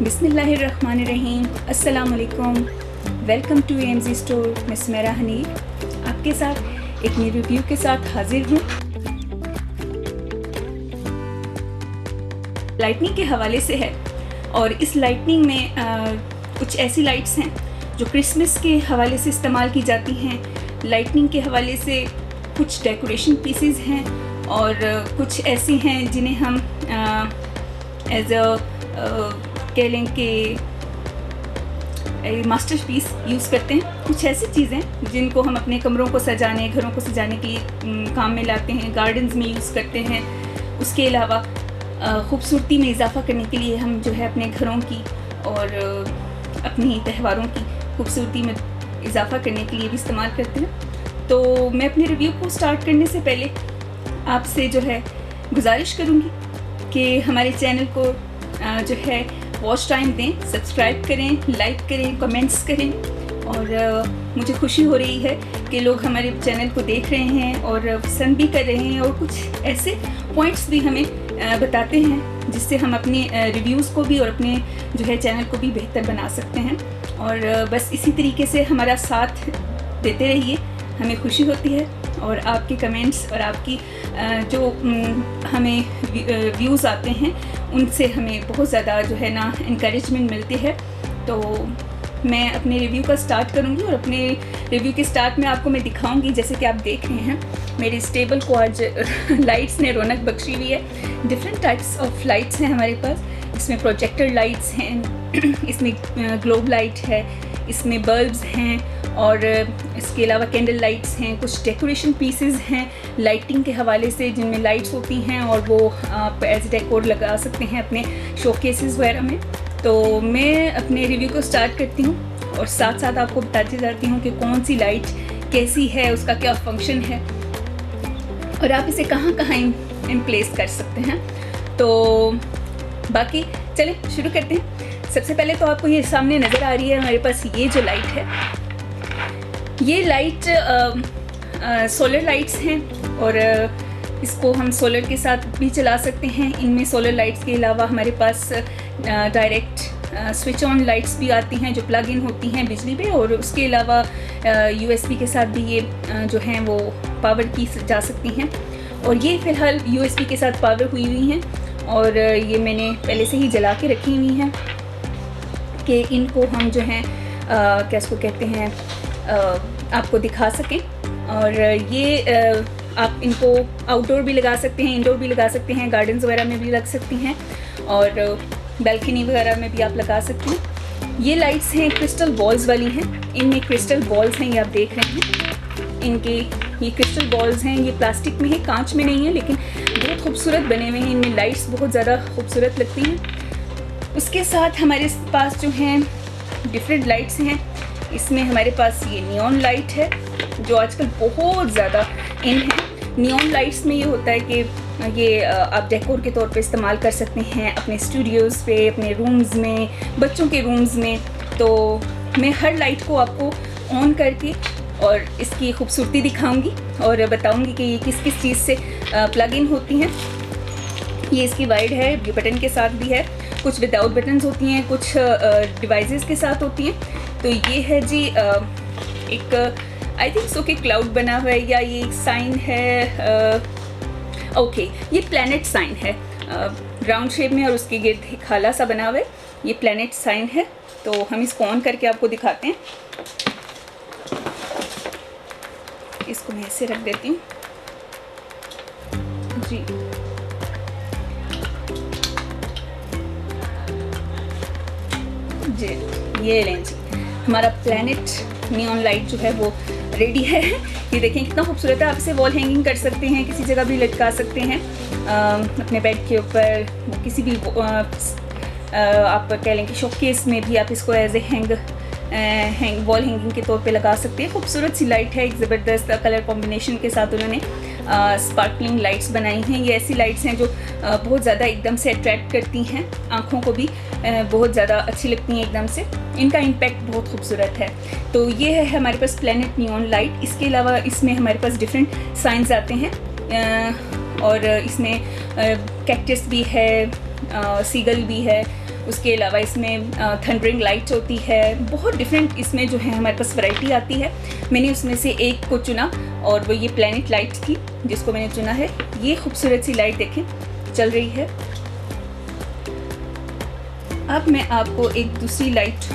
बिस्मिल्लाहिर्रहमानिर्रहीम। अस्सलाम वालेकुम। Welcome to AMZ store. मैं सुमेरा हनीफ आपके साथ एक नई रिव्यू के साथ हाजिर हूँ। लाइटनिंग के हवाले से है और इस लाइटनिंग में कुछ ऐसी लाइट्स हैं जो क्रिसमस के हवाले से इस्तेमाल की जाती हैं। लाइटनिंग के हवाले से कुछ डेकोरेशन पीसेस हैं और कुछ ऐसी हैं जिन्हें हम एज कह लें कि मास्टर पीस यूज़ करते हैं। कुछ ऐसी चीज़ें जिनको हम अपने कमरों को सजाने, घरों को सजाने के लिए काम में लाते हैं, गार्डन्स में यूज़ करते हैं। उसके अलावा ख़ूबसूरती में इजाफ़ा करने के लिए हम जो है अपने घरों की और अपनी त्योहारों की खूबसूरती में इजाफ़ा करने के लिए भी इस्तेमाल करते हैं। तो मैं अपने रिव्यू को स्टार्ट करने से पहले आपसे जो है गुजारिश करूँगी कि हमारे चैनल को जो है वॉच टाइम दें, सब्सक्राइब करें, लाइक करें, कमेंट्स करें। और मुझे खुशी हो रही है कि लोग हमारे चैनल को देख रहे हैं और पसंद भी कर रहे हैं और कुछ ऐसे पॉइंट्स भी हमें बताते हैं जिससे हम अपने रिव्यूज़ को भी और अपने जो है चैनल को भी बेहतर बना सकते हैं। और बस इसी तरीके से हमारा साथ देते रहिए, हमें खुशी होती है। और आपके कमेंट्स और आपकी जो हमें व्यूज़ आते हैं उनसे हमें बहुत ज़्यादा जो है ना इनकरेजमेंट मिलती है। तो मैं अपने रिव्यू का स्टार्ट करूँगी और अपने रिव्यू के स्टार्ट में आपको मैं दिखाऊंगी, जैसे कि आप देख रहे हैं मेरे इस टेबल को आज लाइट्स ने रौनक बख्शी हुई है। डिफरेंट टाइप्स ऑफ लाइट्स हैं हमारे पास। इसमें प्रोजेक्टर लाइट्स हैं, इसमें ग्लोब लाइट है, इसमें बल्ब्स हैं और इसके अलावा कैंडल लाइट्स हैं। कुछ डेकोरेशन पीसेस हैं लाइटिंग के हवाले से जिनमें लाइट्स होती हैं और वो आप एज डेकोर लगा सकते हैं अपने शोकेसेस वगैरह में। तो मैं अपने रिव्यू को स्टार्ट करती हूँ और साथ साथ आपको बताती जाती हूँ कि कौन सी लाइट कैसी है, उसका क्या फंक्शन है और आप इसे कहाँ कहाँ इम्प्लेस कर सकते हैं। तो बाकी चलें शुरू करते हैं। सबसे पहले तो आपको ये सामने नज़र आ रही है हमारे पास ये जो लाइट है, ये लाइट सोलर लाइट्स हैं और इसको हम सोलर के साथ भी चला सकते हैं। इनमें सोलर लाइट्स के अलावा हमारे पास डायरेक्ट स्विच ऑन लाइट्स भी आती हैं जो प्लग इन होती हैं बिजली पे, और उसके अलावा USB के साथ भी ये जो हैं वो पावर की जा सकती हैं। और ये फ़िलहाल USB के साथ पावर हुई हैं और ये मैंने पहले से ही जला के रखी हुई हैं कि इनको हम जो हैं क्या इसको कहते हैं आपको दिखा सकें। और ये आप इनको आउटडोर भी लगा सकते हैं, इंडोर भी लगा सकते हैं, गार्डन्स वगैरह में भी लग सकती हैं और बैल्कनी वगैरह में भी आप लगा सकते हैं। ये लाइट्स हैं क्रिस्टल बॉल्स वाली हैं। इनमें क्रिस्टल बॉल्स हैं, ये आप देख रहे हैं। इनके ये क्रिस्टल बॉल्स हैं, ये प्लास्टिक में है, कांच में नहीं है, लेकिन बहुत खूबसूरत बने हुए हैं। इनमें लाइट्स बहुत ज़्यादा खूबसूरत लगती हैं। उसके साथ हमारे पास जो हैं डिफरेंट लाइट्स हैं। इसमें हमारे पास ये नियॉन लाइट है जो आजकल बहुत ज़्यादा इन है। नियॉन लाइट्स में ये होता है कि ये आप डेकोर के तौर पे इस्तेमाल कर सकते हैं अपने स्टूडियोज़ पे, अपने रूम्स में, बच्चों के रूम्स में। तो मैं हर लाइट को आपको ऑन करके और इसकी खूबसूरती दिखाऊंगी और बताऊंगी कि ये किस किस चीज़ से प्लग इन होती हैं। ये इसकी वाइड है, ये बटन के साथ भी है, कुछ विदाउट बटन्स होती हैं, कुछ डिवाइसेस के साथ होती हैं। तो ये है जी एक आई थिंक सो कि क्लाउड बना हुआ है या ये एक साइन है। ओके, ये प्लैनेट साइन है राउंड शेप में और उसके गिर्द एक हाला सा बना हुआ है। ये प्लैनेट साइन है। तो हम इसको ऑन करके आपको दिखाते हैं। इसको मैं ऐसे रख देती हूँ जी। जी ये लें जी, हमारा प्लैनेट नियॉन लाइट जो है वो रेडी है। ये देखें कितना खूबसूरत है। आप इसे वॉल हैंगिंग कर सकते हैं, किसी जगह भी लटका सकते हैं, अपने बेड के ऊपर, किसी भी आप कह लें कि शोकेस में भी आप इसको एज ए वॉल हैंगिंग के तौर पे लगा सकते हैं। खूबसूरत सी लाइट है, एक ज़बरदस्त कलर कॉम्बिनेशन के साथ उन्होंने स्पार्कलिंग लाइट्स बनाई हैं। ये ऐसी लाइट्स हैं जो बहुत ज़्यादा एकदम से अट्रैक्ट करती हैं, आँखों को भी बहुत ज़्यादा अच्छी लगती हैं एकदम से। इनका इम्पैक्ट बहुत खूबसूरत है। तो ये है हमारे पास प्लैनेट नियॉन लाइट। इसके अलावा इसमें हमारे पास डिफरेंट साइंस आते हैं और इसमें कैक्टस भी है, सीगल भी है उसके अलावा इसमें थंडरिंग लाइट होती है, बहुत डिफरेंट इसमें जो है हमारे पास वैरायटी आती है। मैंने उसमें से एक को चुना और वो ये प्लैनेट लाइट थी जिसको मैंने चुना है। ये खूबसूरत सी लाइट देखें चल रही है। अब मैं आपको एक दूसरी लाइट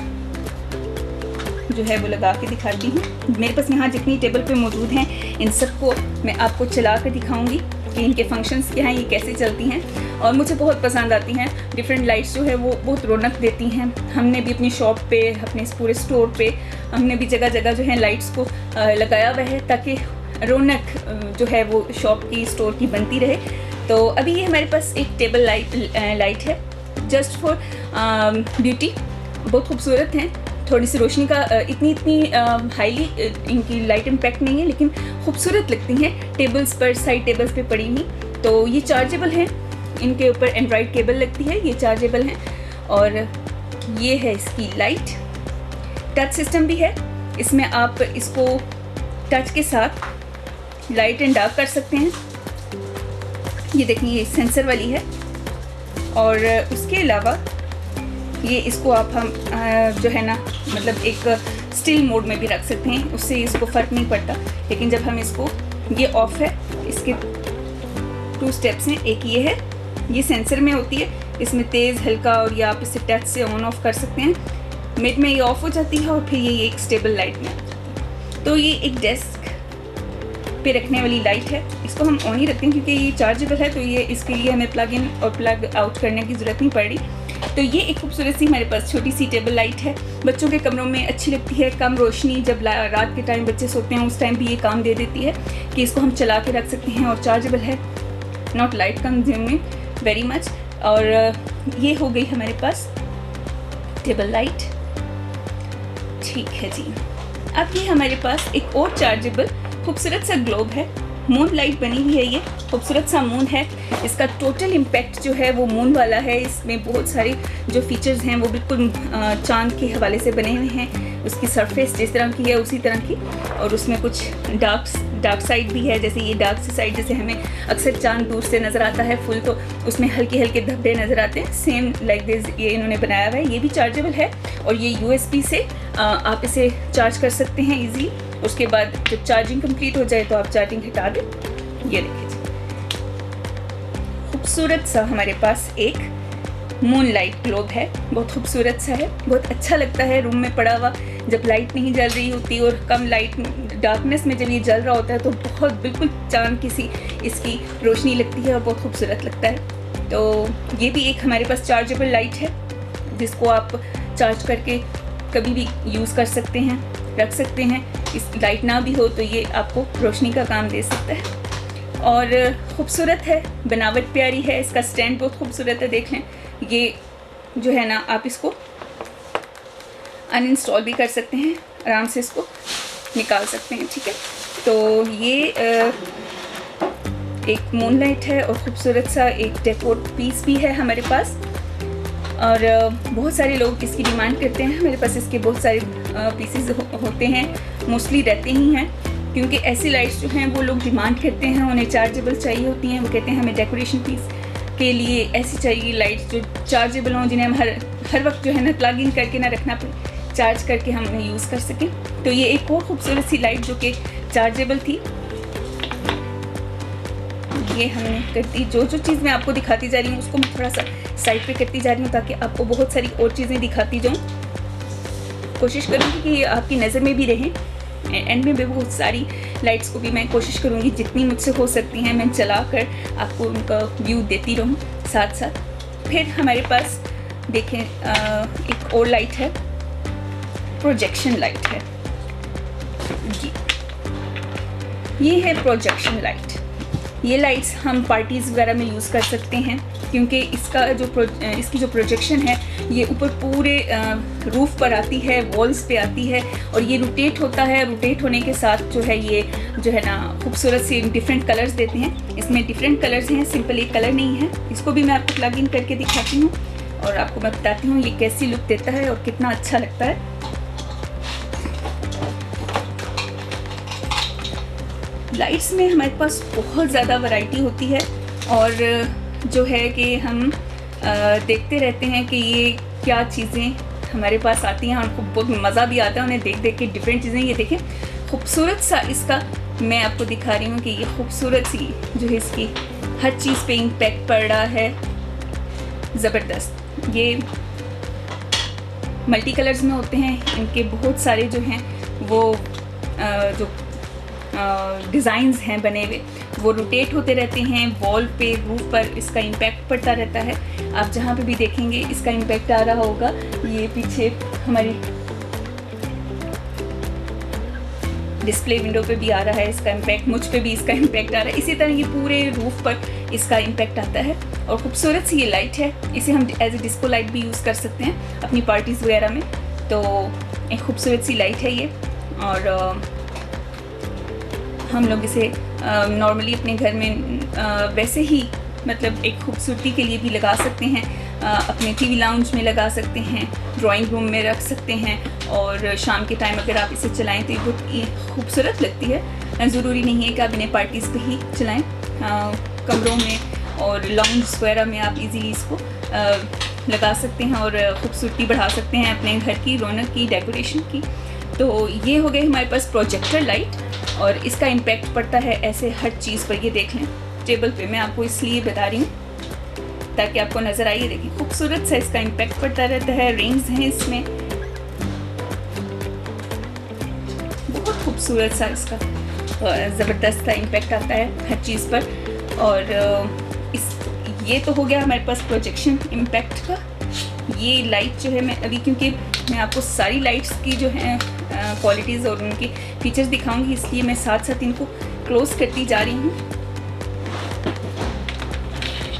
जो है वो लगा के दिखाती हूँ। मेरे पास यहाँ जितनी टेबल पे मौजूद हैं इन सबको मैं आपको चला कर दिखाऊंगी कि इनके फंक्शंस क्या हैं, ये कैसे चलती हैं, और मुझे बहुत पसंद आती हैं। डिफरेंट लाइट्स जो है वो बहुत रौनक देती हैं। हमने भी अपनी शॉप पे, अपने इस पूरे स्टोर पे हमने भी जगह जगह जो है लाइट्स को लगाया हुआ है ताकि रौनक जो है वो शॉप की, स्टोर की बनती रहे। तो अभी ये हमारे पास एक टेबल लाइट है जस्ट फॉर ब्यूटी। बहुत खूबसूरत हैं, थोड़ी सी रोशनी का इतनी हाईली इनकी लाइट इम्पैक्ट नहीं है, लेकिन खूबसूरत लगती हैं टेबल्स पर, साइड टेबल्स पे पड़ी हुई। तो ये चार्जेबल हैं, इनके ऊपर एंड्रॉयड केबल लगती है, ये चार्जेबल हैं। और ये है इसकी लाइट, टच सिस्टम भी है। इसमें आप इसको टच के साथ लाइट एंड डार्क कर सकते हैं। ये देखिए ये सेंसर वाली है। और उसके अलावा ये इसको आप हम जो है ना मतलब एक स्टिल मोड में भी रख सकते हैं, उससे इसको फ़र्क नहीं पड़ता। लेकिन जब हम इसको, ये ऑफ है, इसके 2 स्टेप्स हैं। एक ये है, ये सेंसर में होती है, इसमें तेज़ हल्का, और ये आप इसे टच से ऑन ऑफ कर सकते हैं। मिड में ये ऑफ हो जाती है और फिर ये एक स्टेबल लाइट में आ जाती है। तो ये एक डेस्क पे रखने वाली लाइट है। इसको हम ऑन ही रखते हैं क्योंकि ये चार्जेबल है, तो ये इसके लिए हमें प्लग इन और प्लग आउट करने की ज़रूरत नहीं पड़ रही। तो ये एक खूबसूरत सी हमारे पास छोटी सी टेबल लाइट है। बच्चों के कमरों में अच्छी लगती है, कम रोशनी, जब रात के टाइम बच्चे सोते हैं उस टाइम भी ये काम दे देती है कि इसको हम चला के रख सकते हैं। और चार्जेबल है, not light consuming very much. और ये हो गई हमारे पास टेबल लाइट। ठीक है जी। अब ये हमारे पास एक और चार्जेबल खूबसूरत सा ग्लोब है, मून लाइट बनी हुई है। ये खूबसूरत सा मून है। इसका टोटल इम्पैक्ट जो है वो मून वाला है। इसमें बहुत सारे जो फीचर्स हैं वो बिल्कुल चांद के हवाले से बने हुए हैं। उसकी सरफेस जिस तरह की है उसी तरह की, और उसमें कुछ डार्क साइड भी है। जैसे ये डार्क साइड, जैसे हमें अक्सर चांद दूर से नज़र आता है फुल, तो उसमें हल्के हल्के धब्बे नज़र आते हैं। सेम लाइक दिस ये इन्होंने बनाया हुआ है। ये भी चार्जेबल है और ये USB से आप इसे चार्ज कर सकते हैं ईजी। उसके बाद जब चार्जिंग कंप्लीट हो जाए तो आप चार्जिंग हटा दें। ये देखिए खूबसूरत सा हमारे पास एक मून लाइट ग्लोब है। बहुत खूबसूरत सा है, बहुत अच्छा लगता है रूम में पड़ा हुआ। जब लाइट नहीं जल रही होती और कम लाइट, डार्कनेस में जब ये जल रहा होता है तो बहुत बिल्कुल चांद की सी इसकी रोशनी लगती है और बहुत खूबसूरत लगता है। तो ये भी एक हमारे पास चार्जेबल लाइट है जिसको आप चार्ज करके कभी भी यूज़ कर सकते हैं, रख सकते हैं। इस लाइट ना भी हो तो ये आपको रोशनी का काम दे सकता है। और खूबसूरत है, बनावट प्यारी है। इसका स्टैंड बहुत खूबसूरत है, देख लें। ये जो है ना आप इसको अनइंस्टॉल भी कर सकते हैं, आराम से इसको निकाल सकते हैं। ठीक है, तो ये एक मून लाइट है और ख़ूबसूरत सा एक डेकोर पीस भी है हमारे पास। और बहुत सारे लोग इसकी डिमांड करते हैं। मेरे पास इसके बहुत सारे पीसेस होते हैं, मोस्टली रहते ही हैं, क्योंकि ऐसी लाइट्स जो हैं वो लोग डिमांड करते हैं, उन्हें चार्जेबल चाहिए होती हैं। वो कहते हैं हमें डेकोरेशन पीस के लिए ऐसी चाहिए लाइट्स जो चार्जेबल हों, जिन्हें हम हर वक्त जो है ना प्लग इन करके ना रखना पड़े, चार्ज करके हम उन्हें यूज़ कर सकें। तो ये एक और ख़ूबसूरत सी लाइट जो कि चार्जेबल थी, ये हमने कर दी। जो चीज़ मैं आपको दिखाती जा रही हूँ उसको मैं थोड़ा सा साइड पे करती जा रही हूँ ताकि आपको बहुत सारी और चीज़ें दिखाती जाऊँ। कोशिश करूँगी कि ये आपकी नज़र में भी रहें। एंड में भी बहुत सारी लाइट्स को भी मैं कोशिश करूँगी जितनी मुझसे हो सकती हैं मैं चला कर आपको उनका व्यू देती रहूँ साथ साथ। फिर हमारे पास देखें एक और लाइट है, प्रोजेक्शन लाइट है। ये है प्रोजेक्शन लाइट। ये लाइट्स हम पार्टीज़ वगैरह में यूज़ कर सकते हैं क्योंकि इसकी जो प्रोजेक्शन है ये ऊपर पूरे रूफ़ पर आती है, वॉल्स पे आती है, और ये रोटेट होता है। रोटेट होने के साथ जो है ये जो है ना खूबसूरत सी डिफरेंट कलर्स देते हैं। इसमें डिफरेंट कलर्स हैं, सिंपल एक कलर नहीं है। इसको भी मैं आपको प्लग इन करके दिखाती हूँ और आपको मैं बताती हूँ ये कैसी लुक देता है और कितना अच्छा लगता है। लाइट्स में हमारे पास बहुत ज़्यादा वैरायटी होती है और जो है कि हम देखते रहते हैं कि ये क्या चीज़ें हमारे पास आती हैं, उनको बहुत मज़ा भी आता है उन्हें देख देख के डिफरेंट चीज़ें। ये देखें खूबसूरत सा इसका मैं आपको दिखा रही हूँ कि ये खूबसूरत सी जो है इसकी हर चीज़ पे इम्पैक्ट पड़ रहा है, ज़बरदस्त। ये मल्टी कलर्स में होते हैं, इनके बहुत सारे जो हैं वो जो डिज़ाइंस हैं बने हुए वो रोटेट होते रहते हैं, वॉल पे रूफ पर इसका इम्पैक्ट पड़ता रहता है। आप जहाँ पे भी देखेंगे इसका इम्पैक्ट आ रहा होगा। ये पीछे हमारी डिस्प्ले विंडो पे भी आ रहा है इसका इम्पैक्ट, मुझ पे भी इसका इम्पैक्ट आ रहा है। इसी तरह ये पूरे रूफ पर इसका इम्पैक्ट आता है। और खूबसूरत सी ये लाइट है, इसे हम एज ए डिस्को लाइट भी यूज़ कर सकते हैं अपनी पार्टीज़ वगैरह में। तो एक खूबसूरत सी लाइट है ये, और हम लोग इसे नॉर्मली अपने घर में वैसे ही मतलब एक खूबसूरती के लिए भी लगा सकते हैं, अपने टीवी लाउंज में लगा सकते हैं, ड्राइंग रूम में रख सकते हैं, और शाम के टाइम अगर आप इसे चलाएं तो ये बहुत खूबसूरत लगती है। ज़रूरी नहीं है कि आप इन्हें पार्टीज़ पे ही चलाएं, कमरों में और लाउंज वगैरह में आप इजीली इसको लगा सकते हैं और ख़ूबसूरती बढ़ा सकते हैं अपने घर की रौनक की, डेकोरेशन की। तो ये हो गए हमारे पास प्रोजेक्टर लाइट, और इसका इम्पैक्ट पड़ता है ऐसे हर चीज़ पर। ये देख लें टेबल पे, मैं आपको इसलिए बता रही हूँ ताकि आपको नज़र आइए। देखिए खूबसूरत सा इसका इम्पैक्ट पड़ता रहता है। रिंग्स हैं इसमें, बहुत खूबसूरत सा इसका ज़बरदस्त सा इम्पैक्ट आता है हर चीज़ पर। और ये तो हो गया हमारे पास प्रोजेक्शन इम्पैक्ट का। ये लाइट जो है मैं अभी, क्योंकि मैं आपको सारी लाइट्स की जो है क्वालिटीज़ और उनकी फीचर्स दिखाऊंगी, इसलिए मैं साथ साथ इनको क्लोज करती जा रही हूँ।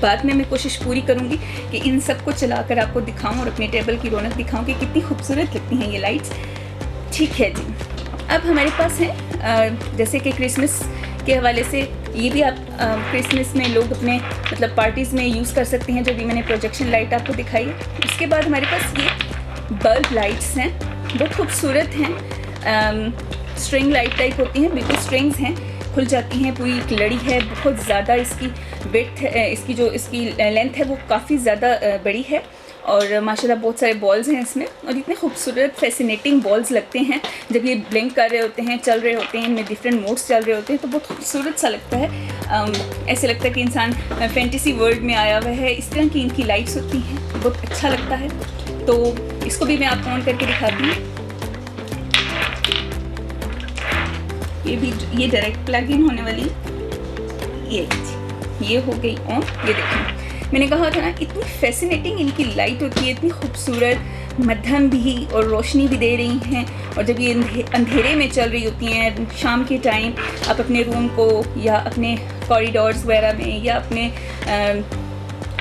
बाद में मैं कोशिश पूरी करूँगी कि इन सब को चलाकर आपको दिखाऊं और अपने टेबल की रौनक दिखाऊं कि कितनी खूबसूरत लगती हैं ये लाइट्स। ठीक है जी, अब हमारे पास है जैसे कि क्रिसमस के हवाले से ये भी आप क्रिसमस में लोग अपने मतलब पार्टीज़ में यूज़ कर सकते हैं, जो भी मैंने प्रोजेक्शन लाइट आपको दिखाई है। उसके बाद हमारे पास ये बल्ब लाइट्स हैं, बहुत खूबसूरत हैं, स्ट्रिंग लाइट टाइप होती हैं, बिल्कुल स्ट्रिंग्स हैं, खुल जाती हैं, पूरी एक लड़ी है, बहुत ज़्यादा इसकी विड्थ इसकी जो इसकी लेंथ है वो काफ़ी ज़्यादा बड़ी है, और माशाल्लाह बहुत सारे बॉल्स हैं इसमें, और इतने खूबसूरत फैसिनेटिंग बॉल्स लगते हैं जब ये ब्लिंक कर रहे होते हैं, चल रहे होते हैं, इनमें डिफरेंट मोड्स चल रहे होते हैं, तो बहुत खूबसूरत सा लगता है। ऐसे लगता है कि इंसान फैंटेसी वर्ल्ड में आया हुआ है। इस तरह की इनकी लाइट्स होती हैं, बहुत अच्छा लगता है। तो इसको भी मैं आपको ऑन करके दिखाती हूँ। ये डायरेक्ट प्लग इन होने वाली ये हो गई ऑन। ये देखिए मैंने कहा था ना इतनी फैसिनेटिंग इनकी लाइट होती है, इतनी खूबसूरत, मध्यम भी और रोशनी भी दे रही हैं। और जब ये अंधेरे में चल रही होती हैं शाम के टाइम, आप अपने रूम को या अपने कॉरिडोर्स वगैरह में या अपने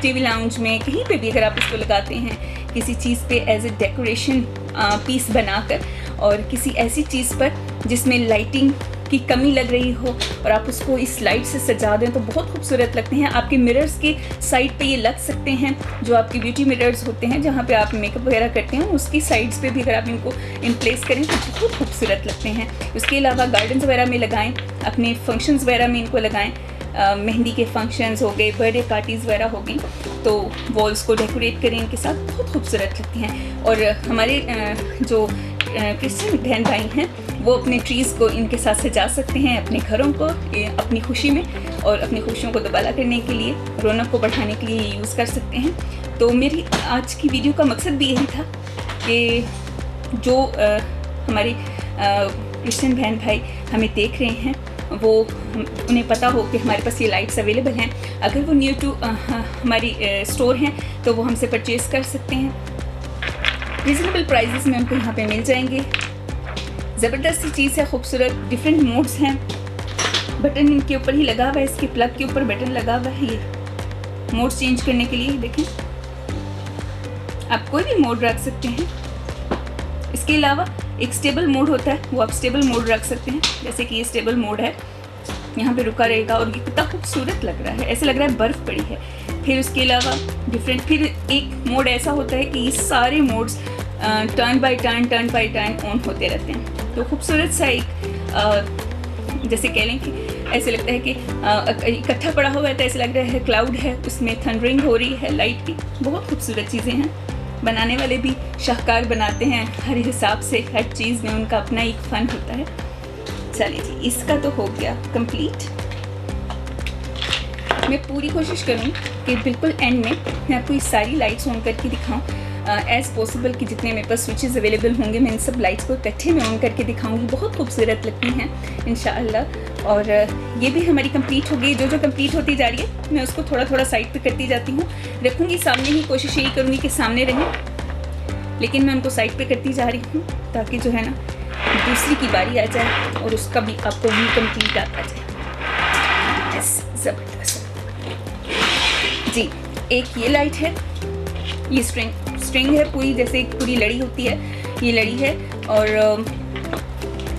टीवी लाउंज में कहीं पे भी अगर आप इसको लगाते हैं किसी चीज़ पे एज ए डेकोरेशन पीस बनाकर, और किसी ऐसी चीज़ पर जिसमें लाइटिंग की कमी लग रही हो और आप उसको इस लाइट से सजा दें तो बहुत खूबसूरत लगते हैं। आपके मिरर्स की साइड पे ये लग सकते हैं, जो आपके ब्यूटी मिरर्स होते हैं जहाँ पे आप मेकअप वगैरह करते हैं, उसकी साइड्स पे भी अगर आप इनको इन प्लेस करें तो बहुत खूबसूरत लगते हैं। उसके अलावा गार्डन्स वगैरह में लगाएं, अपने फंक्शंस वगैरह में इनको लगाएं, मेहंदी के फंक्शंस हो गए, बर्थडे पार्टीज़ वगैरह हो गई, तो वॉल्स को डेकोरेट करें इनके साथ, बहुत खूबसूरत लगती हैं। और हमारे जो क्रिश्चियन बहन भाई हैं वो अपने ट्रीज़ को इनके साथ सजा सकते हैं, अपने घरों को अपनी खुशी में और अपनी खुशियों को दोबारा करने के लिए, रौनक को बढ़ाने के लिए यूज़ कर सकते हैं। तो मेरी आज की वीडियो का मकसद भी यही था कि जो हमारे क्रिश्चियन बहन भाई हमें देख रहे हैं वो उन्हें पता हो कि हमारे पास ये लाइट्स अवेलेबल हैं। अगर वो न्यू टू हमारी स्टोर हैं तो वो हमसे परचेज़ कर सकते हैं, रीज़नेबल प्राइजेस में हमको यहाँ पे मिल जाएंगे। ज़बरदस्त सी चीज़ है, खूबसूरत, डिफरेंट मोड्स हैं, बटन इनके ऊपर ही लगा हुआ है, इसके प्लग के ऊपर बटन लगा हुआ है, ये मोड चेंज करने के लिए देखें, आप कोई भी मोड रख सकते हैं। इसके अलावा एक स्टेबल मोड होता है, वो आप स्टेबल मोड रख सकते हैं, जैसे कि ये स्टेबल मोड है, यहाँ पे रुका रहेगा और ये कितना खूबसूरत लग रहा है, ऐसे लग रहा है बर्फ़ पड़ी है। फिर उसके अलावा डिफरेंट, फिर एक मोड ऐसा होता है कि ये सारे modes turn by turn on होते रहते हैं। तो खूबसूरत सा एक जैसे कह लें कि ऐसे लगता है कि इकट्ठा पड़ा हुआ है, तो ऐसे लग रहा है क्लाउड है, उसमें थंडरिंग हो रही है लाइट की। बहुत खूबसूरत चीज़ें हैं। बनाने वाले भी शाहकार बनाते हैं हर हिसाब से, हर चीज़ में उनका अपना एक फ़न होता है। चलिए जी, इसका तो हो गया कंप्लीट। मैं पूरी कोशिश करूँ कि बिल्कुल एंड में मैं आपको ये सारी लाइट्स ऑन करके दिखाऊँ एज़ पॉसिबल कि जितने मेरे पास स्विचेस अवेलेबल होंगे मैं इन सब लाइट्स को इकट्ठे में ऑन करके दिखाऊंगी। बहुत खूबसूरत लगती हैं इंशाअल्लाह। और ये भी हमारी कंप्लीट हो गई। जो जो कंप्लीट होती जा रही है मैं उसको थोड़ा थोड़ा साइड पे करती जाती हूँ, रखूँगी सामने ही, कोशिश यही करूँगी कि सामने रहें, लेकिन मैं उनको साइड पे करती जा रही हूँ ताकि जो है ना दूसरी की बारी आ जाए और उसका भी आपको व्यू कंप्लीट आता जाए। बस ज़बरदस्त जी। एक ये लाइट है, ये स्ट्रिंग है पूरी, जैसे एक पूरी लड़ी होती है, ये लड़ी है। और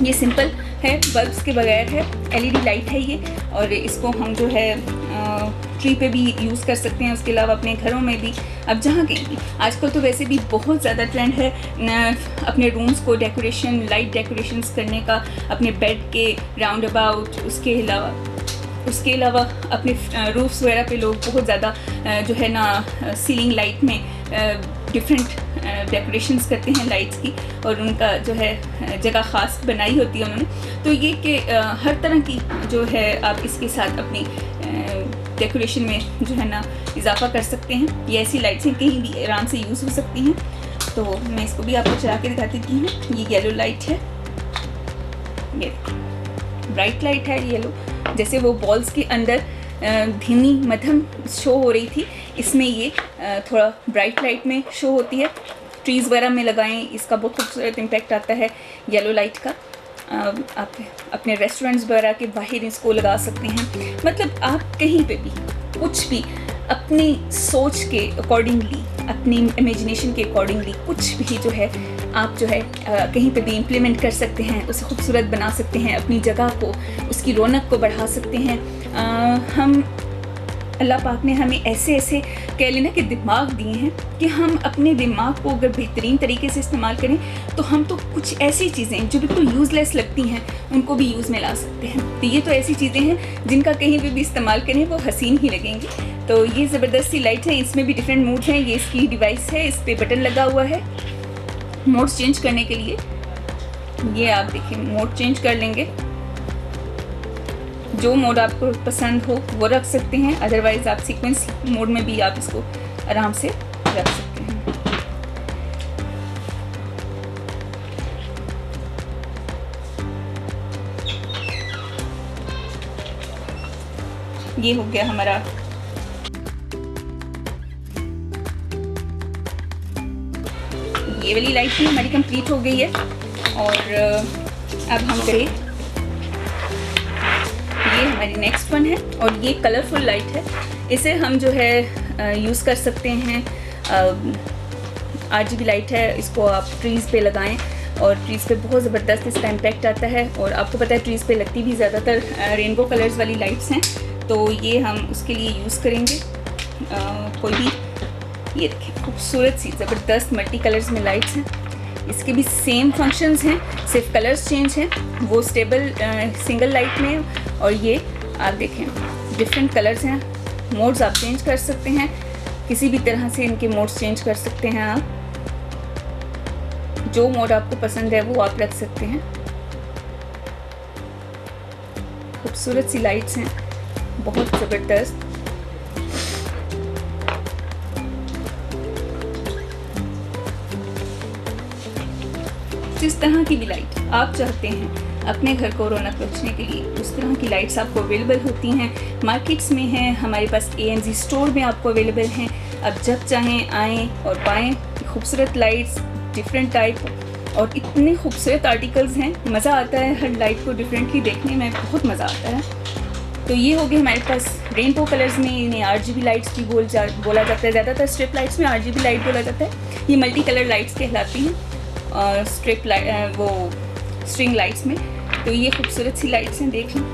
ये सिंपल है, बल्ब्स के बगैर है, LED लाइट है ये। और इसको हम जो है ट्री पे भी यूज़ कर सकते हैं, उसके अलावा अपने घरों में भी, अब जहाँ कहीं भी। आजकल तो वैसे भी बहुत ज़्यादा ट्रेंड है अपने रूम्स को डेकोरेशन, लाइट डेकोरेशंस करने का, अपने बेड के राउंड अबाउट। उसके अलावा अपने रूफ्स वगैरह पे लोग बहुत ज़्यादा जो है ना सीलिंग लाइट में डिफरेंट डेकोरेशंस करते हैं लाइट्स की, और उनका जो है जगह ख़ास बनाई होती है उन्होंने। तो ये कि हर तरह की जो है आप इसके साथ अपनी डेकोरेशन में जो है ना इजाफा कर सकते हैं। ये ऐसी लाइट्स हैं कहीं भी आराम से यूज़ हो सकती हैं। तो मैं इसको भी आपको चला के दिखा देती हूँ। ये येलो लाइट है, ये ब्राइट लाइट है येलो। जैसे वो बॉल्स के अंदर धीमी मध्यम शो हो रही थी, इसमें ये थोड़ा ब्राइट लाइट में शो होती है। ट्रीज़ वगैरह में लगाएं, इसका बहुत खूबसूरत इम्पैक्ट आता है येलो लाइट का। आप अपने रेस्टोरेंट्स वगैरह के बाहर इसको लगा सकते हैं। मतलब आप कहीं पे भी कुछ भी अपनी सोच के अकॉर्डिंगली, अपनी इमेजिनेशन के अकॉर्डिंगली कुछ भी जो है आप जो है कहीं पे भी इम्प्लीमेंट कर सकते हैं, उसे खूबसूरत बना सकते हैं, अपनी जगह को, उसकी रौनक को बढ़ा सकते हैं। हम अल्लाह पाक ने हमें ऐसे ऐसे कह लेना कि दिमाग दिए हैं कि हम अपने दिमाग को अगर बेहतरीन तरीके से इस्तेमाल करें तो हम तो कुछ ऐसी चीज़ें जो बिल्कुल यूज़लेस लगती हैं उनको भी यूज़ में ला सकते हैं। तो ये तो ऐसी चीज़ें हैं जिनका कहीं भी इस्तेमाल करें वो हसीन ही लगेंगी। तो ये ज़बरदस्त सी लाइट है, इसमें भी डिफरेंट मोड्स हैं। ये इसकी डिवाइस है, इस पर बटन लगा हुआ है मोड्स चेंज करने के लिए। ये आप देखिए मोड चेंज कर लेंगे, जो मोड आपको पसंद हो वो रख सकते हैं। अदरवाइज़ आप सीक्वेंस मोड में भी आप इसको आराम से रख सकते हैं। ये हो गया हमारा ये वाली लाइट भी हमारी कंप्लीट हो गई है। और अब हम करें, ये हमारी नेक्स्ट वन है और ये कलरफुल लाइट है। इसे हम जो है यूज़ कर सकते हैं। RGB लाइट है, इसको आप ट्रीज़ पे लगाएं और ट्रीज़ पे बहुत ज़बरदस्त इसका इम्पैक्ट आता है। और आपको पता है ट्रीज़ पे लगती भी ज़्यादातर रेनबो कलर्स वाली लाइट्स हैं, तो ये हम उसके लिए यूज़ करेंगे। कोई भी, ये देखिए खूबसूरत सी ज़बरदस्त मल्टी कलर्स में लाइट्स हैं। इसके भी सेम फंक्शंस हैं, सिर्फ कलर्स चेंज हैं। वो स्टेबल सिंगल लाइट में, और ये आप देखें डिफरेंट कलर्स हैं। मोड्स आप चेंज कर सकते हैं, किसी भी तरह से इनके मोड्स चेंज कर सकते हैं आप। जो मोड आपको पसंद है वो आप रख सकते हैं। खूबसूरत सी लाइट्स हैं, बहुत ज़बरदस्त। जिस तरह की भी लाइट आप चाहते हैं अपने घर को रौनक बख्शने के लिए, उस तरह की लाइट्स आपको अवेलेबल होती हैं। मार्केट्स में हैं, हमारे पास ANZ स्टोर में आपको अवेलेबल हैं। अब जब चाहें आएँ और पाएँ खूबसूरत लाइट्स, डिफरेंट टाइप, और इतने खूबसूरत आर्टिकल्स हैं। मज़ा आता है हर लाइट को डिफरेंटली देखने में, बहुत मज़ा आता है। तो ये हो गए हमारे पास रेनबो कलर्स में, इन्हें RGB लाइट्स भी बोला जाता है। ज़्यादातर स्ट्रिप लाइट्स में RGB लाइट बोला जाता है। ये मल्टी कलर लाइट्स कहलाती हैं और स्ट्रिप लाइट वो स्ट्रिंग लाइट्स में। तो ये खूबसूरत सी लाइट्स हैं, देख लें।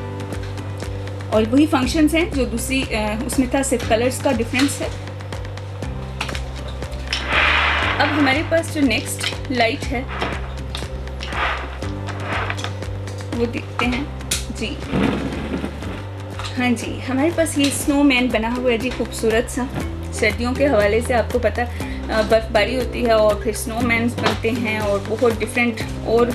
और वही फंक्शंस हैं जो दूसरी उसमें था, सिर्फ कलर्स का डिफरेंस है। अब हमारे पास जो नेक्स्ट लाइट है वो देखते हैं जी। हाँ जी, हमारे पास ये स्नोमैन बना हुआ है जी, खूबसूरत सा। सर्दियों के हवाले से आपको पता बर्फ़बारी होती है और फिर स्नोमैन बनते हैं और बहुत डिफरेंट और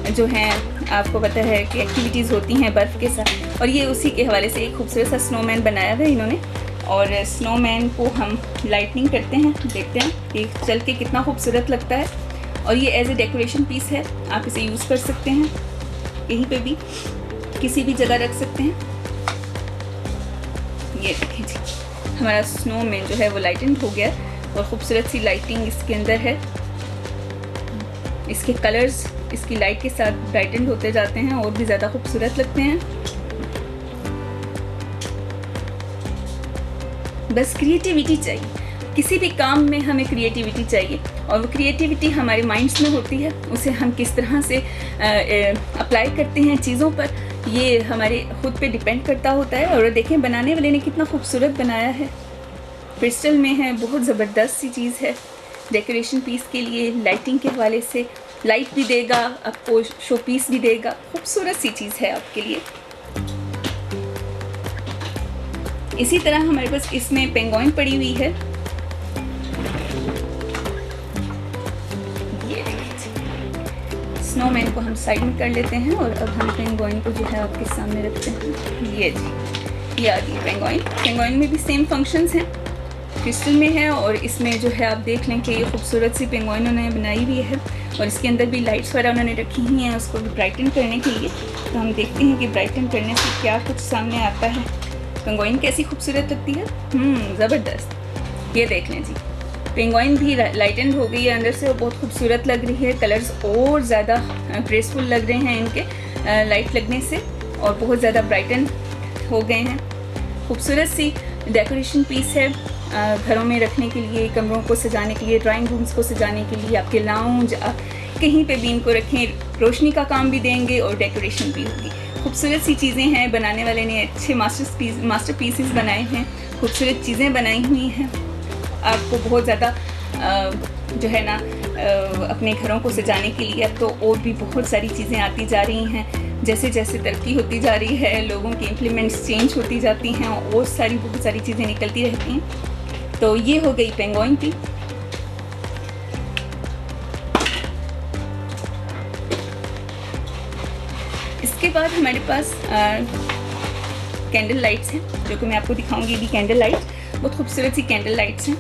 जो हैं आपको पता है कि एक्टिविटीज़ होती हैं बर्फ़ के साथ, और ये उसी के हवाले से एक खूबसूरत सा स्नोमैन बनाया हुआ है इन्होंने। और स्नोमैन को हम लाइटनिंग करते हैं, देखते हैं कि चल के कितना खूबसूरत लगता है। और ये एज ए डेकोरेशन पीस है, आप इसे यूज़ कर सकते हैं, कहीं पे भी किसी भी जगह रख सकते हैं। ये देखें जी, हमारा स्नोमैन जो है वो लाइटेंड हो गया और ख़ूबसूरत सी लाइटिंग इसके अंदर है। इसके कलर्स इसकी लाइट के साथ ब्राइटेंड होते जाते हैं और भी ज़्यादा खूबसूरत लगते हैं। बस क्रिएटिविटी चाहिए, किसी भी काम में हमें क्रिएटिविटी चाहिए, और वो क्रिएटिविटी हमारे माइंड्स में होती है। उसे हम किस तरह से अप्लाई करते हैं चीज़ों पर, ये हमारे खुद पे डिपेंड करता होता है। और देखें बनाने वाले ने कितना खूबसूरत बनाया है, क्रिस्टल में है, बहुत ज़बरदस्त सी चीज़ है। डेकोरेशन पीस के लिए लाइटिंग के हवाले से लाइट भी देगा आपको, शो पीस भी देगा, खूबसूरत सी चीज़ है आपके लिए। इसी तरह हमारे पास इसमें पेंगुइन पड़ी हुई है। ये स्नोमैन को हम साइड में कर लेते हैं और अब हम पेंगुइन को जो है आपके सामने रखते हैं। ये जी, ये आ गई पेंगुइन। पेंगुइन में भी सेम फंक्शंस हैं, क्रिस्टल में है, और इसमें जो है आप देख लें कि ये खूबसूरत सी पेंगुइन उन्होंने बनाई हुई है और इसके अंदर भी लाइट्स वगैरह उन्होंने रखी हुई हैं उसको ब्राइटन करने के लिए। तो हम देखते हैं कि ब्राइटन करने से क्या कुछ सामने आता है। पेंगुइन कैसी खूबसूरत लगती है, ज़बरदस्त। ये देख लें जी, पेंगुइन भी लाइटेंड हो गई है अंदर से और बहुत खूबसूरत लग रही है। कलर्स और ज़्यादा ग्रेसफुल लग रहे हैं इनके लाइट लगने से, और बहुत ज़्यादा ब्राइटन हो गए हैं। खूबसूरत सी डेकोरेशन पीस है, घरों में रखने के लिए, कमरों को सजाने के लिए, ड्राइंग रूम्स को सजाने के लिए, आपके लाउंज, आप कहीं पे भी इनको रखें, रोशनी का काम भी देंगे और डेकोरेशन भी होगी। खूबसूरत सी चीज़ें हैं, बनाने वाले ने अच्छे मास्टर पीसेस बनाए हैं, खूबसूरत चीज़ें बनाई हुई हैं। आपको बहुत ज़्यादा जो है ना अपने घरों को सजाने के लिए अब तो और भी बहुत सारी चीज़ें आती जा रही हैं। जैसे जैसे तरक्की होती जा रही है, लोगों की इम्प्लीमेंट्स चेंज होती जाती हैं और बहुत सारी चीज़ें निकलती रहती हैं। तो ये हो गई पेंगुइन की। इसके बाद हमारे पास कैंडल लाइट्स हैं, जो कि मैं आपको दिखाऊंगी भी। कैंडल लाइट बहुत खूबसूरत सी कैंडल लाइट्स हैं।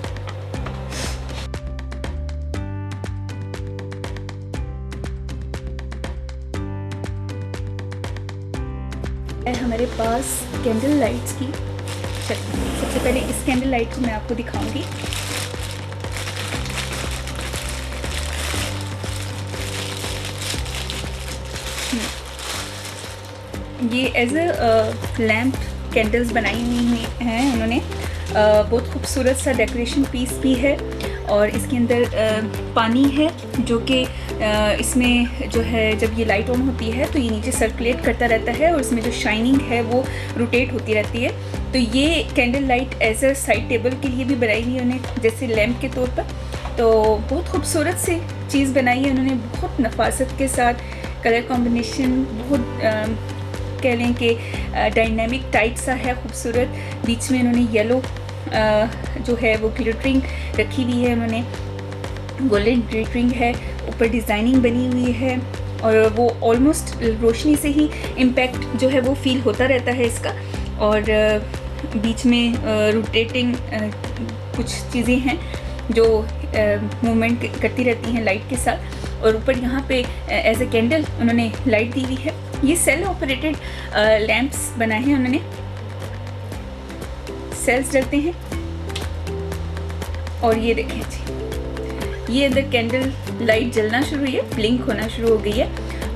हमारे पास कैंडल लाइट्स की, सबसे पहले इस कैंडल लाइट को मैं आपको दिखाऊंगी। ये एज अ लैम्प कैंडल्स बनाई हुई हैं उन्होंने। बहुत खूबसूरत सा डेकोरेशन पीस भी है, और इसके अंदर पानी है जो कि इसमें जो है जब ये लाइट ऑन होती है तो ये नीचे सर्कुलेट करता रहता है और इसमें जो शाइनिंग है वो रोटेट होती रहती है। तो ये candle light as a side table के लिए भी बनाई हुई है उन्होंने, जैसे लैम्प के तौर पर। तो बहुत खूबसूरत सी चीज़ बनाई है उन्होंने, बहुत नफासत के साथ। कलर कॉम्बिनेशन बहुत कह लें कि डायनामिक टाइप सा है, खूबसूरत। बीच में उन्होंने येलो जो है वो ग्लिटरिंग रखी हुई है, उन्होंने गोल्डन ग्लिटरिंग है, ऊपर डिज़ाइनिंग बनी हुई है, और वो ऑलमोस्ट रोशनी से ही इम्पैक्ट जो है वो फील होता रहता है इसका। और बीच में रोटेटिंग कुछ चीज़ें हैं जो मूवमेंट करती रहती हैं लाइट के साथ। और ऊपर यहाँ पे एज ए कैंडल उन्होंने लाइट दी हुई है। ये सेल ऑपरेटेड लैंप्स बनाए हैं उन्होंने, सेल्स जलते हैं। और ये देखें जी, ये अंदर कैंडल लाइट जलना शुरू हुई है, ब्लिंक होना शुरू हो गई है।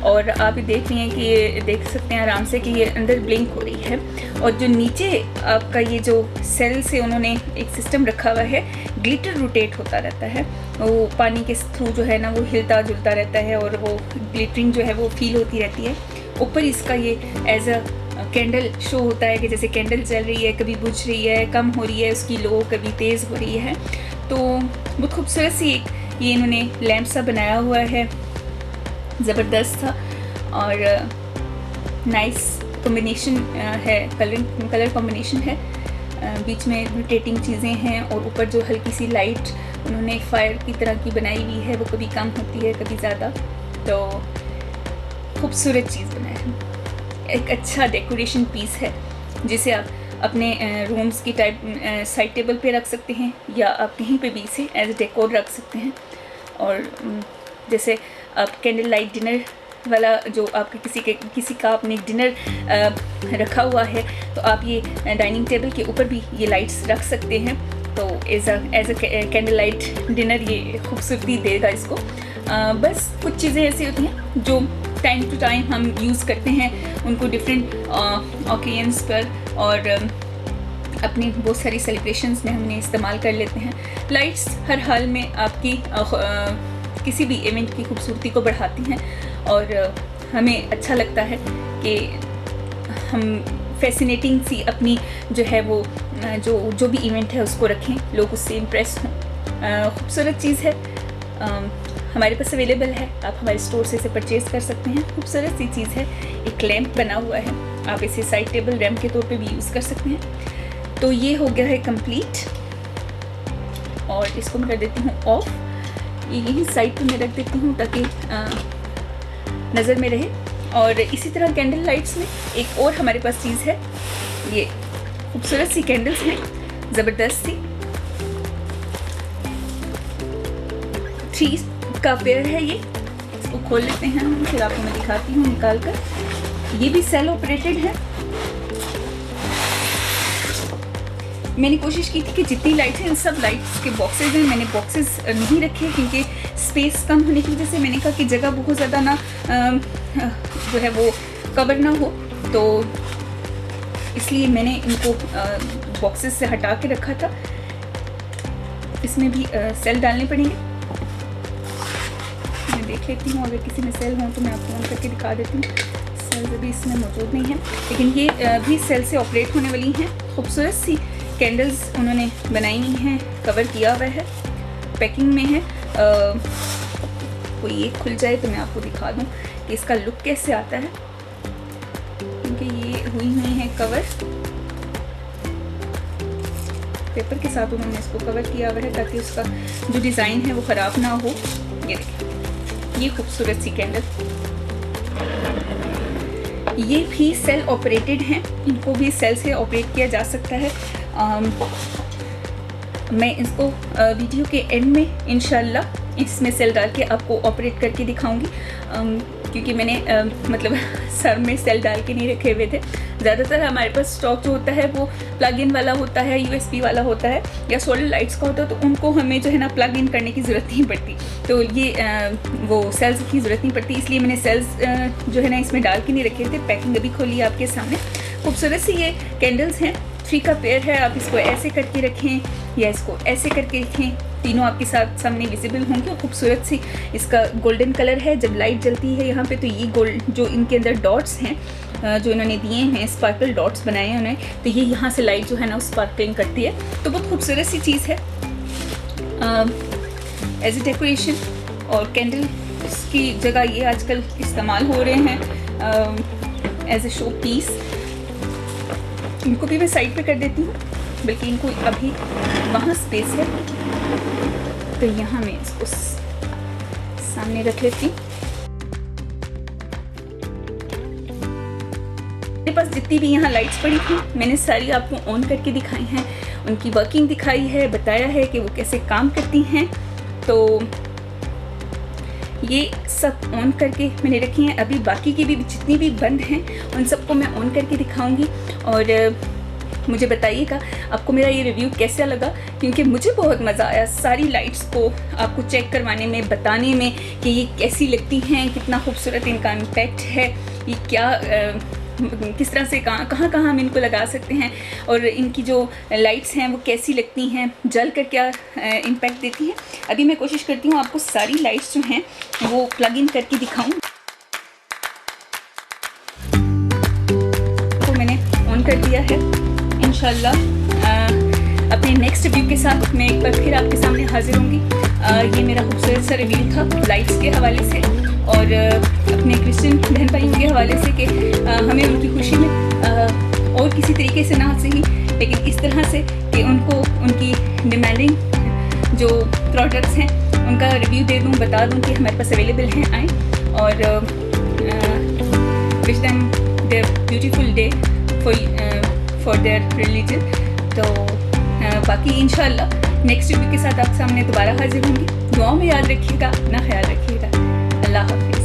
और आप ये देख रही हैं कि ये देख सकते हैं आराम से कि ये अंदर ब्लिंक हो रही है। और जो नीचे आपका ये जो सेल से उन्होंने एक सिस्टम रखा हुआ है, ग्लिटर रोटेट होता रहता है, वो पानी के थ्रू जो है ना वो हिलता जुलता रहता है और वो ग्लिटरिंग जो है वो फील होती रहती है। ऊपर इसका ये एज अ कैंडल शो होता है कि जैसे कैंडल जल रही है, कभी बुझ रही है, कम हो रही है उसकी लो, कभी तेज़ हो रही है। तो बहुत खूबसूरत सी एक ये इन्होंने लैंप सा बनाया हुआ है, ज़बरदस्त था और नाइस कॉम्बिनेशन है, कलर कॉम्बिनेशन है, बीच में रोटेटिंग चीज़ें हैं और ऊपर जो हल्की सी लाइट उन्होंने फायर की तरह की बनाई हुई है, वो कभी कम होती है कभी ज़्यादा, तो खूबसूरत चीज़ बनाया है। एक अच्छा डेकोरेशन पीस है जिसे आप अपने रूम्स की टाइप साइड टेबल पे रख सकते हैं या आप कहीं पे भी इसे एज डेकोर रख सकते हैं। और जैसे आप कैंडल लाइट डिनर वाला जो आपके किसी का आपने डिनर रखा हुआ है, तो आप ये डाइनिंग टेबल के ऊपर भी ये लाइट्स रख सकते हैं, तो as a candle light dinner ये खूबसूरती देगा इसको। बस कुछ चीज़ें ऐसी होती हैं जो टाइम टू टाइम हम यूज़ करते हैं, उनको डिफरेंट ओकेजन्स पर और अपनी बहुत सारी सेलिब्रेशंस में हमने इस्तेमाल कर लेते हैं। लाइट्स हर हाल में आपकी किसी भी इवेंट की खूबसूरती को बढ़ाती हैं और हमें अच्छा लगता है कि हम फैसिनेटिंग सी अपनी जो है वो जो भी इवेंट है उसको रखें, लोग उससे इम्प्रेस हों। खूबसूरत चीज़ है, हमारे पास अवेलेबल है, आप हमारे स्टोर से इसे परचेज़ कर सकते हैं। खूबसूरत सी चीज़ है, एक लैम्प बना हुआ है, आप इसे साइड टेबल लैम्प के तौर पे भी यूज़ कर सकते हैं। तो ये हो गया है कंप्लीट और इसको मैं कर देती हूँ ऑफ। यही साइड पे मैं रख देती हूँ ताकि नज़र में रहे। और इसी तरह कैंडल लाइट्स में एक और हमारे पास चीज़ है, ये खूबसूरत सी कैंडल्स हैं, ज़बरदस्त सी 3 का पेयर है ये। इसको खोल लेते हैं हम, फिर आपको मैं दिखाती हूँ निकाल कर। ये भी सेल ऑपरेटेड है। मैंने कोशिश की थी कि जितनी लाइट्स हैं, सब लाइट्स के बॉक्सेस हैं, मैंने बॉक्सेस नहीं रखे क्योंकि स्पेस कम होने की वजह से मैंने कहा कि जगह बहुत ज़्यादा ना जो है वो कवर ना हो, तो इसलिए मैंने इनको बॉक्सेस से हटा के रखा था। इसमें भी सेल डालने पड़ेंगे, मैं देख लेती हूँ, अगर किसी में सेल हों तो मैं आपको ऑन करके दिखा देती हूँ। सेल्स अभी इसमें मौजूद नहीं है, लेकिन ये भी सेल से ऑपरेट होने वाली हैं। खूबसूरत सी कैंडल्स उन्होंने बनाई हुई हैं, कवर किया हुआ है, पैकिंग में है। कोई ये खुल जाए तो मैं आपको दिखा दूँ कि इसका लुक कैसे आता है, क्योंकि ये हुई है कवर, पेपर के साथ उन्होंने इसको कवर किया हुआ है ताकि उसका जो डिज़ाइन है वो ख़राब ना हो। ये देखिए, ये खूबसूरत सी कैंडल, ये भी सेल ऑपरेटेड हैं, इनको भी सेल से ऑपरेट किया जा सकता है। मैं इसको वीडियो के एंड में इंशाल्लाह इसमें सेल डाल के आपको ऑपरेट करके दिखाऊंगी, क्योंकि मैंने मतलब सर में सेल डाल के नहीं रखे हुए थे। ज़्यादातर हमारे पास स्टॉक जो होता है वो प्लग इन वाला होता है, USB वाला होता है या सोलर लाइट्स का होता है, तो उनको हमें जो है ना प्लग इन करने की ज़रूरत नहीं पड़ती, तो ये वो सेल्स की ज़रूरत नहीं पड़ती, इसलिए मैंने सेल्स जो है ना इसमें डाल के नहीं रखे थे। पैकिंग अभी खोली आपके सामने। खूबसूरत सी ये कैंडल्स हैं, 3 का पेयर है। आप इसको ऐसे करके रखें या इसको ऐसे करके रखें, तीनों आपके साथ सामने विजिबल होंगे। और खूबसूरत सी इसका गोल्डन कलर है, जब लाइट जलती है यहाँ पे तो ये गोल्ड जो इनके अंदर डॉट्स हैं जो इन्होंने दिए हैं, स्पार्कल डॉट्स बनाए हैं उन्होंने, तो ये यहाँ से लाइट जो है ना स्पार्कलिंग करती है, तो बहुत खूबसूरत सी चीज़ है एज ए डेकोरेशन। और कैंडल की जगह ये आजकल इस्तेमाल हो रहे हैं एज ए शो पीस। इनको भी मैं साइड पे कर देती हूँ, बल्कि इनको अभी वहाँ स्पेस है तो यहाँ मैं इसको सामने रख लेती हूँ। मेरे पास जितनी भी यहाँ लाइट्स पड़ी थी मैंने सारी आपको ऑन करके दिखाई हैं, उनकी वर्किंग दिखाई है, बताया है कि वो कैसे काम करती हैं। तो ये सब ऑन करके मैंने रखी हैं। अभी बाकी की भी जितनी भी बंद हैं उन सबको मैं ऑन करके दिखाऊंगी और मुझे बताइएगा आपको मेरा ये रिव्यू कैसा लगा, क्योंकि मुझे बहुत मज़ा आया सारी लाइट्स को आपको चेक करवाने में, बताने में कि ये कैसी लगती हैं, कितना खूबसूरत इनका इम्पैक्ट है, ये क्या किस तरह से कहाँ हम इनको लगा सकते हैं और इनकी जो लाइट्स हैं वो कैसी लगती हैं, जल कर क्या इम्पैक्ट देती हैं। अभी मैं कोशिश करती हूँ आपको सारी लाइट्स जो हैं वो प्लग इन करके दिखाऊँ। तो मैंने ऑन कर दिया है। इंशाल्लाह अपने नेक्स्ट रिव्यू के साथ मैं एक बार फिर आपके सामने हाजिर होंगी। ये मेरा खूबसूरत सा रिव्यू था लाइट्स के हवाले से और अपने क्रिश्चियन बहन भाइयों के हवाले से कि हमें उनकी खुशी में और किसी तरीके से ना सही, लेकिन इस तरह से कि उनको उनकी डिमांडिंग जो प्रोडक्ट्स हैं उनका रिव्यू दे दूँ, बता दूँ कि हमारे पास अवेलेबल हैं, आएँ और wish them their beautiful day for their religion. तो बाकी इंशाल्लाह नेक्स्ट वीक के साथ आप सामने दोबारा हाजिर होंगी। दुआओं में याद रखिएगा, अपना ख्याल रखिएगा। अल्लाह हाफ़िज़।